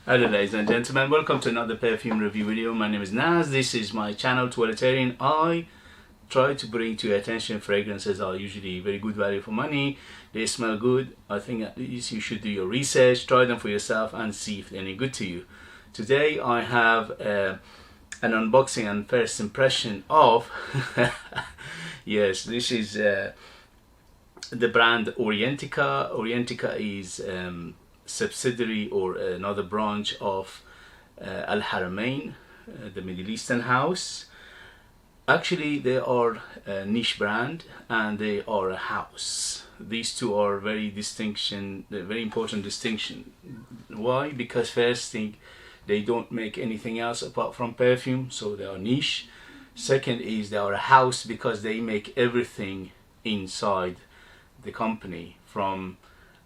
Hello ladies and gentlemen, welcome to another perfume review video. My name is Naz. This is my channel Toiletterian. I try to bring to your attention fragrances are usually very good value for money. They smell good. I think at least you should do your research, try them for yourself and see if they're any good to you. Today I have an unboxing and first impression of yes, this is the brand Orientica. Orientica is subsidiary or another branch of Al Haramain, the Middle Eastern house. Actually, they are a niche brand and they are a house. These two are very important distinction. Why? Because first thing, they don't make anything else apart from perfume, so they are niche. Second is they are a house because they make everything inside the company, from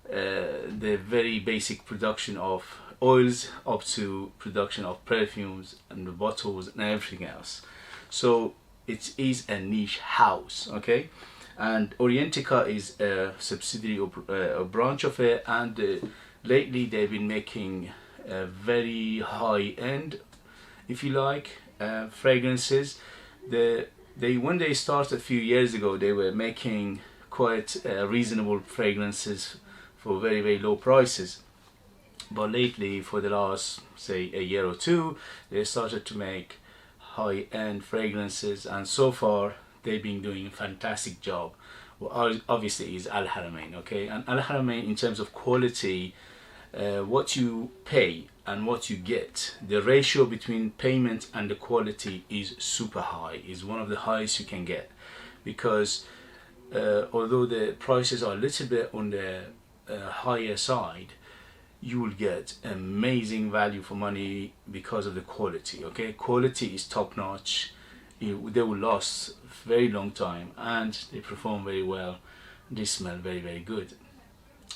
the very basic production of oils up to production of perfumes and the bottles and everything else. So it is a niche house, okay? And Orientica is a subsidiary or a branch of it, and lately they've been making very high-end, if you like, fragrances. When they started a few years ago, they were making quite reasonable fragrances for very low prices, but lately, for the last say a year or two, they started to make high-end fragrances, and so far they've been doing a fantastic job. Well, obviously is Al Haramain, okay? And Al Haramain, in terms of quality, what you pay and what you get, the ratio between payment and the quality is super high, is one of the highest you can get, because although the prices are a little bit on the higher side, you will get amazing value for money because of the quality, okay? Quality is top notch. They will last a very long time and they perform very well. They smell very good.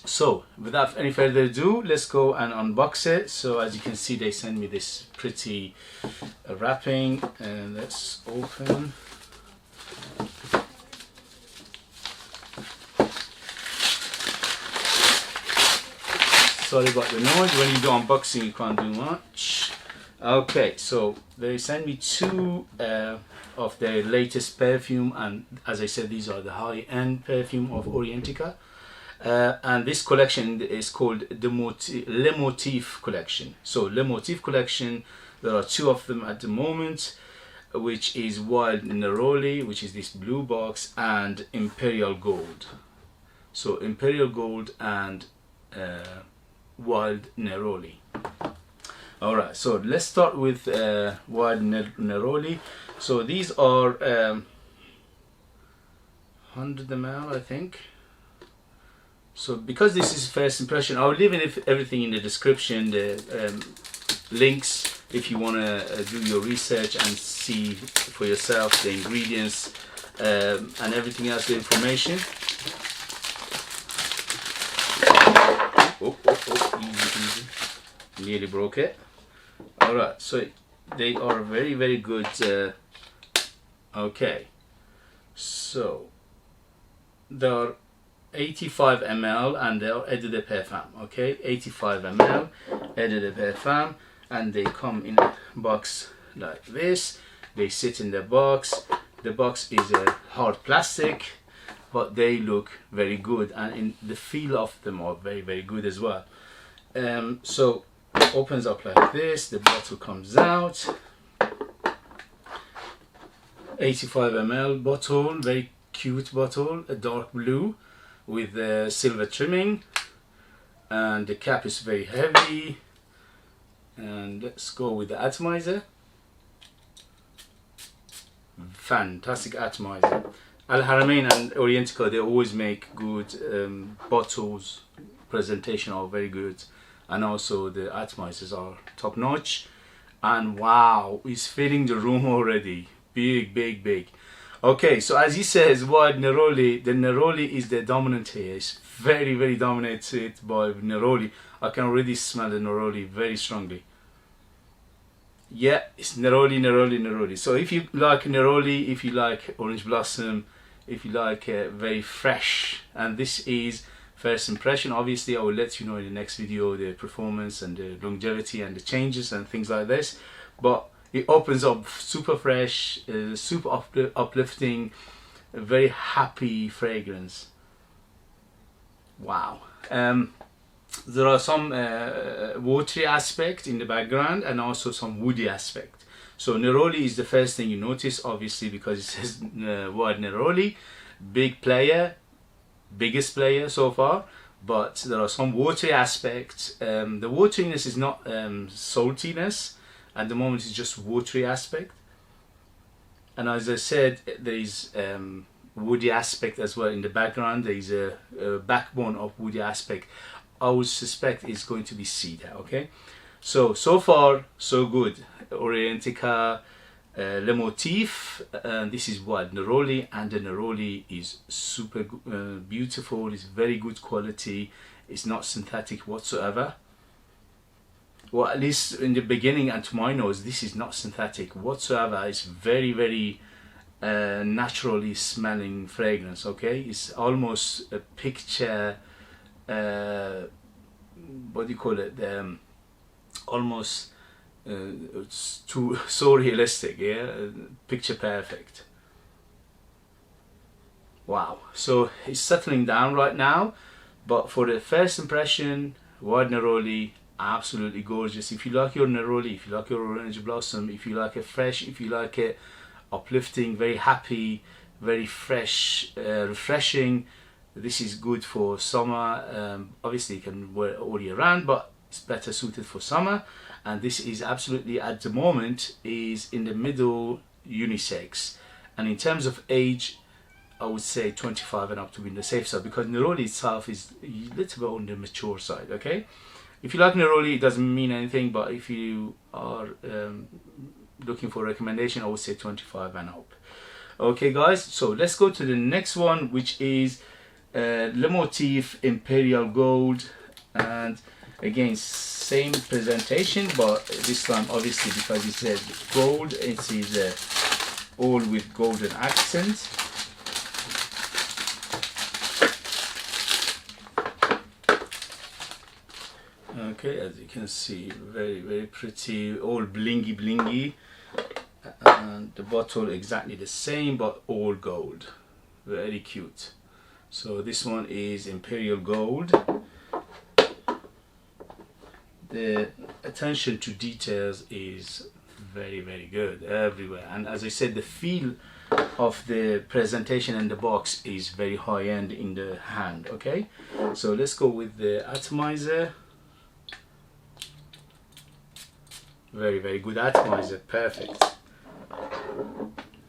So without any further ado, let's go and unbox it. So as you can see, they sent me this pretty wrapping, and let's open. Sorry about the noise. When you do unboxing, you can't do much. Okay, so they sent me two of their latest perfume, and as I said, these are the high-end perfume of Orientica. And this collection is called the Motif collection. So the Motif collection, there are two of them at the moment, which is Wild Neroli, which is this blue box, and Imperial Gold. So Imperial Gold and Wild Neroli. Alright, so let's start with Wild Neroli. So these are 100 ml, I think. So because this is first impression, I'll leave everything in the description, the links, if you want to do your research and see for yourself the ingredients and everything else, the information. Easy. Nearly broke it. Alright, so they are very good. Okay, so there are 85 ml and they are eau de parfum, okay? 85 ml eau de parfum, and they come in a box like this. They sit in the box. The box is a hard plastic, but they look very good, and the feel of them are very good as well. So it opens up like this, the bottle comes out. 85 ml bottle, very cute bottle, a dark blue with silver trimming, and the cap is very heavy. And let's go with the atomizer. Fantastic atomizer. Al Haramain and Orientica, they always make good bottles. Presentation are very good, and also the atomizers are top notch. And wow, it's filling the room already. Big. Okay, so as he says, Wild Neroli, the Neroli is the dominant here. It's very dominated by Neroli. I can already smell the Neroli very strongly. Yeah, it's Neroli. So if you like Neroli, if you like Orange Blossom, if you like very fresh, and this is first impression. Obviously I will let you know in the next video the performance and the longevity and the changes and things like this, but it opens up super fresh, super uplifting, a very happy fragrance. Wow. There are some watery aspect in the background and also some woody aspect. So Neroli is the first thing you notice, obviously, because it says word Neroli, big player, biggest player so far, but there are some watery aspects. The wateriness is not saltiness at the moment, it's just watery aspect. And as I said, there is woody aspect as well in the background. There is a backbone of woody aspect. I would suspect it's going to be cedar. Okay, so far so good. Orientica, Le Motif, this is what Neroli, and the Neroli is super beautiful. It's very good quality. It's not synthetic whatsoever. Well, at least in the beginning and to my nose, this is not synthetic whatsoever. It's very naturally smelling fragrance. Okay, it's almost a picture, what do you call it, almost it's so realistic, yeah, picture perfect. Wow. So it's settling down right now, but for the first impression, Wild Neroli, absolutely gorgeous. If you like your Neroli, if you like your orange blossom, if you like it fresh, if you like it uplifting, very happy, very fresh, refreshing, this is good for summer. Obviously you can wear it all year round, but it's better suited for summer. And this is absolutely, at the moment, is in the middle unisex. And in terms of age, I would say 25 and up to be in the safe side, because Neroli itself is a little bit on the mature side. Okay, if you like Neroli, it doesn't mean anything, but if you are looking for a recommendation, I would say 25 and up. Okay guys, so let's go to the next one, which is Le Motif Imperial Gold. And again, same presentation, but this time obviously because it says gold, it is all with golden accent. Okay, as you can see, very pretty, all blingy, and the bottle exactly the same, but all gold. Very cute. So this one is Imperial Gold. The attention to details is very good everywhere, and as I said, the feel of the presentation and the box is very high-end in the hand. Okay, so let's go with the atomizer. Very good atomizer, perfect.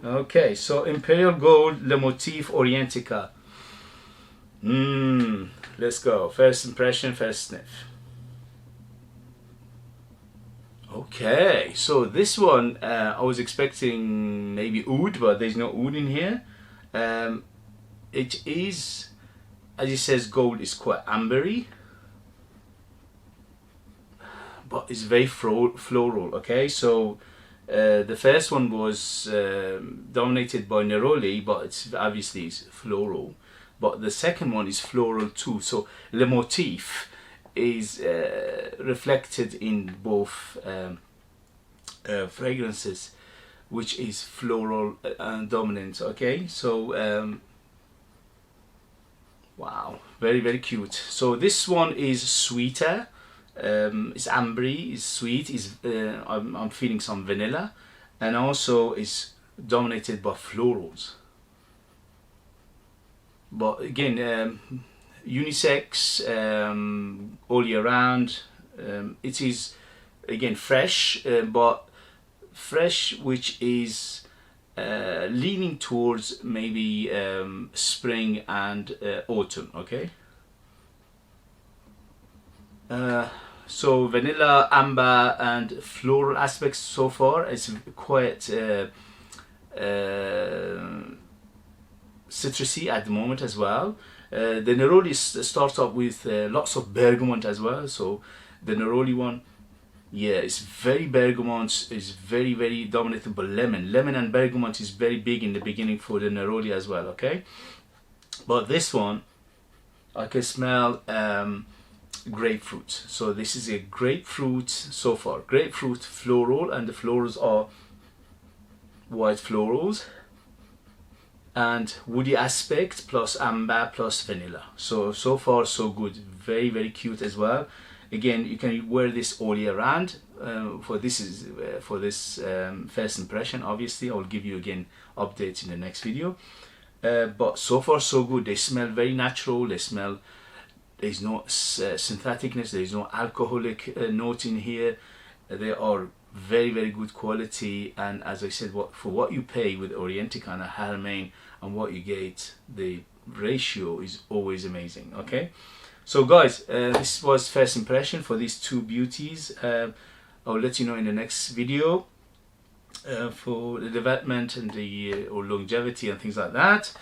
Okay, so Imperial Gold, Le Motif, Orientica. Let's go. First impression, first sniff. Okay, so this one, I was expecting maybe oud, but there's no oud in here. It is, as it says, gold is quite ambery, but it's very floral. Okay, so the first one was dominated by Neroli, but it's obviously it's floral. But the second one is floral too. So Le Motif is reflected in both fragrances, which is floral dominant. Okay, so wow, very cute. So this one is sweeter. It's ambery, it's sweet, I'm feeling some vanilla, and also it's dominated by florals. But again, unisex, all year round. It is again fresh, but fresh which is leaning towards maybe spring and autumn. Okay, so vanilla, amber and floral aspects so far. It's quite citrusy at the moment as well. The Neroli starts up with lots of bergamot as well. So the Neroli one, yeah, it's very bergamot, it's very dominated by lemon and bergamot is very big in the beginning for the Neroli as well. Okay, but this one I can smell grapefruit. So this is a grapefruit so far. Grapefruit floral, and the florals are white florals and woody aspect plus amber plus vanilla. So far so good. Very, very cute as well. Again, you can wear this all year round. For this first impression, obviously I will give you again updates in the next video. But so far so good. They smell very natural. They smell, there's no syntheticness, there's no alcoholic note in here. They are very, very good quality, and as I said, for what you pay with Orientica and a Haramain and what you get, the ratio is always amazing. Okay, so guys, this was first impression for these two beauties. I'll let you know in the next video for the development and the or longevity and things like that.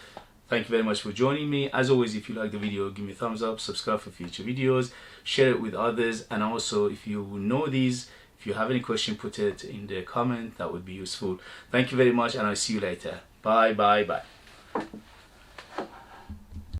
Thank you very much for joining me. As always, if you like the video, give me a thumbs up, subscribe for future videos, share it with others, and also if you know these, if you have any question, put it in the comment. That would be useful. Thank you very much, and I'll see you later. Bye, bye, bye.